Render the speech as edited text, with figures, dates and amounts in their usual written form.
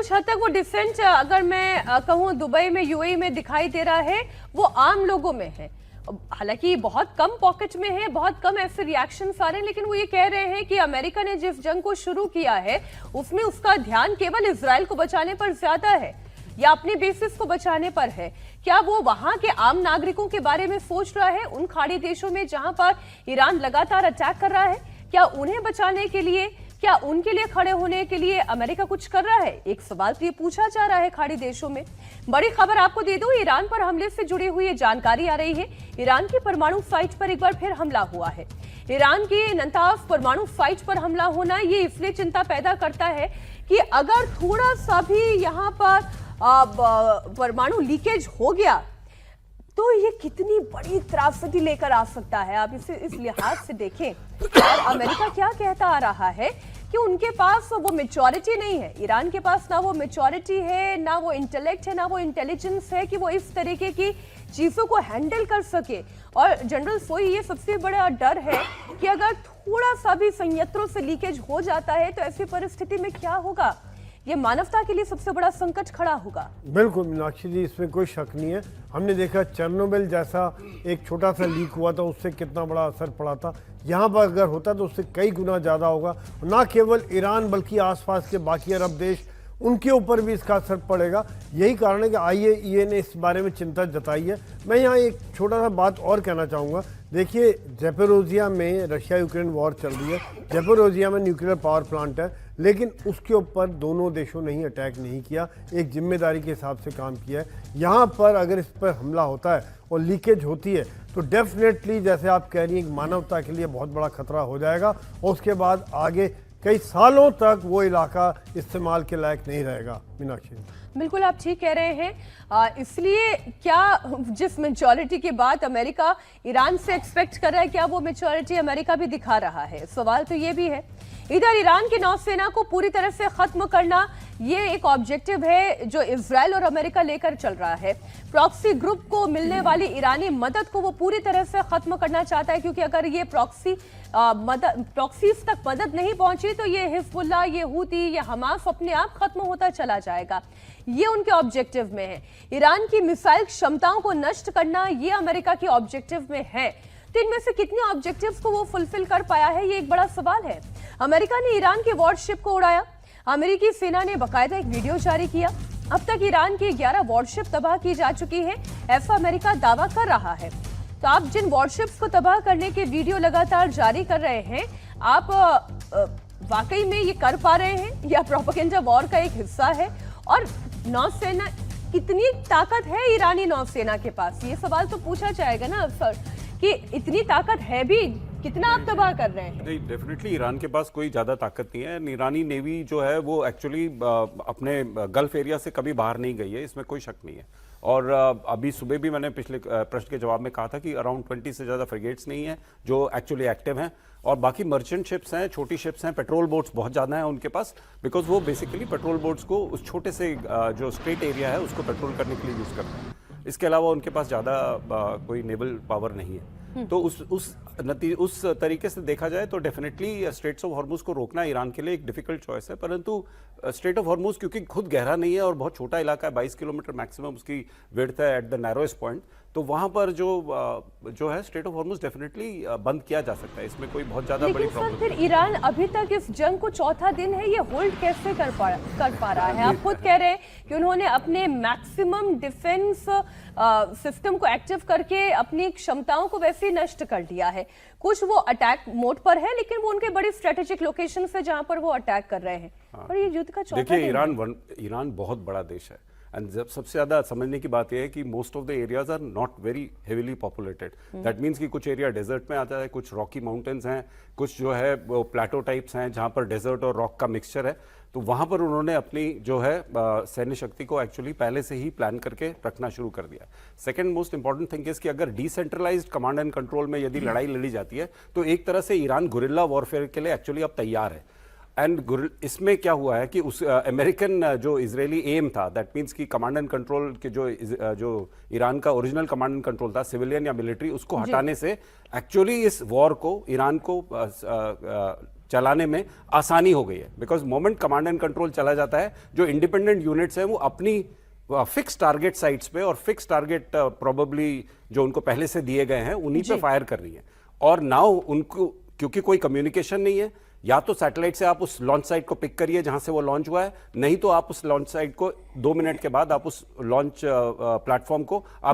कुछ हद तक वो डिफरेंट अगर मैं कहूँ दुबई में, यूएई में दिखाई दे रहा है, वो आम लोगों में है। हालांकि बहुत कम पॉकेट में है, बहुत कम ऐसे रिएक्शन आ रहे हैं, लेकिन वो ये कह रहे हैं कि अमेरिका ने जिस जंग को शुरू किया है उसमें उसका ध्यान केवल इजराइल को बचाने पर ज्यादा है या अपने बेसिस को बचाने पर है। क्या वो वहां के आम नागरिकों के बारे में सोच रहा है, उन खाड़ी देशों में जहां पर ईरान लगातार अटैक कर रहा है? क्या उन्हें बचाने के लिए, क्या उनके लिए खड़े होने के लिए अमेरिका कुछ कर रहा है? एक सवाल तो ये पूछा जा रहा है खाड़ी देशों में। बड़ी खबर आपको दे दूं, ईरान पर हमले से जुड़ी हुई जानकारी आ रही है। ईरान की परमाणु साइट पर एक बार फिर हमला हुआ है। ईरान की नताफ परमाणु साइट पर हमला होना ये इसलिए चिंता पैदा करता है कि अगर थोड़ा सा भी यहाँ पर परमाणु लीकेज हो गया तो ये कितनी बड़ी त्रासदी लेकर आ सकता है। आप इसे इस लिहाज से देखें। और अमेरिका क्या कहता आ रहा है कि उनके पास वो मैच्योरिटी नहीं है। ईरान के पास ना वो मैच्योरिटी है, ना वो इंटेलेक्ट है, ना वो इंटेलिजेंस है कि वो इस तरीके की चीजों को हैंडल कर सके। और जनरल सोई, ये सबसे बड़ा डर है कि अगर थोड़ा सा भी संयंत्रों से लीकेज हो जाता है तो ऐसी परिस्थिति में क्या होगा? ये मानवता के लिए सबसे बड़ा संकट खड़ा होगा। बिल्कुल मीनाक्षी जी, इसमें कोई शक नहीं है। हमने देखा चेर्नोबिल जैसा एक छोटा सा लीक हुआ था, उससे कितना बड़ा असर पड़ा था। यहाँ पर अगर होता तो उससे कई गुना ज़्यादा होगा। ना केवल ईरान बल्कि आसपास के बाकी अरब देश, उनके ऊपर भी इसका असर पड़ेगा। यही कारण है कि IAEA ने इस बारे में चिंता जताई है। मैं यहाँ एक छोटा सा बात और कहना चाहूँगा। देखिए, ज़ैपोरिज़िया में रशिया यूक्रेन वॉर चल रही है। ज़ैपोरिज़िया में न्यूक्लियर पावर प्लांट है, लेकिन उसके ऊपर दोनों देशों ने ही अटैक नहीं किया, एक जिम्मेदारी के हिसाब से काम किया है। यहाँ पर अगर इस पर हमला होता है और लीकेज होती है तो डेफिनेटली, जैसे आप कह रही हैं, मानवता के लिए बहुत बड़ा खतरा हो जाएगा और उसके बाद आगे कई सालों तक वो इलाका इस्तेमाल के लायक नहीं रहेगा। मीनाक्षी, बिल्कुल आप ठीक कह रहे हैं। इसलिए क्या जिस मेच्योरिटी के बाद अमेरिका ईरान से एक्सपेक्ट कर रहा है, क्या वो मेच्योरिटी अमेरिका भी दिखा रहा है? सवाल तो ये भी है। इधर ईरान की नौसेना को पूरी तरह से खत्म करना, ये एक ऑब्जेक्टिव है जो इजराइल और अमेरिका लेकर चल रहा है। प्रॉक्सी ग्रुप को मिलने वाली ईरानी मदद को वो पूरी तरह से खत्म करना चाहता है, क्योंकि अगर ये प्रॉक्सीज तक मदद नहीं पहुंची तो ये हिजबुल्लाह, ये हूती, ये हमास अपने आप खत्म होता चला जाएगा। ये उनके ऑब्जेक्टिव में है। ईरान की मिसाइल क्षमताओं को नष्ट करना, ये अमेरिका के ऑब्जेक्टिव में है। तो इनमें से कितने ऑब्जेक्टिव्स को वो फुलफिल कर पाया है, ये एक बड़ा सवाल है। अमेरिका ने ईरान के वॉरशिप को उड़ाया। अमेरिकी सेना ने बाकायदा एक वीडियो जारी किया। अब तक ईरान की 11 वॉरशिप तबाह की जा चुकी है, ऐसा अमेरिका दावा कर रहा है। तो आप जिन वॉरशिप्स को तबाह करने के वीडियो लगातार जारी कर रहे हैं, आप वाकई में ये कर पा रहे हैं या प्रोपेगेंडा वॉर का एक हिस्सा है? और नौसेना, कितनी ताकत है ईरानी नौसेना के पास? ये सवाल तो पूछा जाएगा ना सर, कि इतनी ताकत है भी, कितना आप तबाह कर रहे हैं? नहीं, डेफिनेटली ईरान के पास कोई ज़्यादा ताकत नहीं है। ईरानी नेवी जो है वो एक्चुअली अपने गल्फ एरिया से कभी बाहर नहीं गई है, इसमें कोई शक नहीं है। और अभी सुबह भी मैंने पिछले प्रश्न के जवाब में कहा था कि अराउंड 20 से ज़्यादा फ्रिगेट्स नहीं है जो एक्चुअली एक्टिव हैं, और बाकी मर्चेंट शिप्स हैं, छोटी शिप्स हैं, पेट्रोल बोट्स बहुत ज़्यादा हैं उनके पास, बिकॉज वो बेसिकली पेट्रोल बोट्स को उस छोटे से जो स्ट्रेट एरिया है उसको पेट्रोल करने के लिए यूज़ करते हैं। इसके अलावा उनके पास ज़्यादा कोई नेवल पावर नहीं है। तो उस तरीके से देखा जाए तो डेफिनेटली स्ट्रेट्स ऑफ हॉर्मुज को रोकना ईरान के लिए एक डिफिकल्ट चॉइस है। परंतु स्ट्रेट ऑफ हॉर्मुज क्योंकि खुद गहरा नहीं है और बहुत छोटा इलाका है, 22 किलोमीटर मैक्सिमम उसकी विड्थ है एट द नैरोएस्ट पॉइंट, तो वहां पर जो है स्ट्रेट ऑफ हॉर्मुज डेफिनेटली बंद किया जा सकता है। इसमें कोई बहुत ज्यादा बड़ी प्रॉब्लम फिर ईरान अभी तक इस जंग को चौथा दिन है, ये होल्ड कैसे कर पा रहा है? आप खुद कह रहे हैं कि उन्होंने अपने मैक्सिमम डिफेंस सिस्टम को एक्टिव करके अपनी क्षमताओं को वैसे ही नष्ट कर दिया है। कुछ वो अटैक मोड पर है, लेकिन वो उनके बड़ी स्ट्रेटेजिक लोकेशन है जहां पर वो अटैक कर रहे हैं। और ये युद्ध का चौथा दिन देखिए, ईरान बहुत बड़ा देश है, एंड जब सबसे ज्यादा समझने की बात यह है कि most of the areas are not very heavily populated. That means कि कुछ एरिया डेजर्ट में आता है, कुछ रॉकी माउंटेन्स हैं, कुछ जो है वो प्लेटो टाइप्स हैं जहां पर डेजर्ट और रॉक का मिक्सचर है। तो वहां पर उन्होंने अपनी जो है सैन्य शक्ति को एक्चुअली पहले से ही प्लान करके रखना शुरू कर दिया। Second most important thing is कि अगर डिसेंट्रलाइज्ड कमांड एंड कंट्रोल में यदि लड़ाई लड़ी जाती है तो एक तरह से ईरान गुरिल्ला वॉरफेयर के लिए एक्चुअली अब तैयार है। एंड इसमें क्या हुआ है कि उस अमेरिकन जो इजरायली एम था, दैट मीन्स कि कमांड एंड कंट्रोल के जो ईरान का ओरिजिनल कमांड एंड कंट्रोल था, सिविलियन या मिलिट्री, उसको हटाने से एक्चुअली इस वॉर को ईरान को चलाने में आसानी हो गई है, because moment command and control चला जाता है, जो इंडिपेंडेंट यूनिट्स हैं वो अपनी फिक्स टारगेट साइट्स पे और फिक्स टारगेट प्रोबेबली जो उनको पहले से दिए गए हैं उन्हीं पे फायर कर रही है। और नाउ उनको क्योंकि कोई कम्युनिकेशन नहीं है, या तो सैटेलाइट से आप उस लॉन्च साइट को पिक करिए जहां से वो लॉन्च हुआ है, नहीं तो आप उस लॉन्च साइट को 2 मिनट के बाद आप उस लॉन्च प्लेटफॉर्म को आप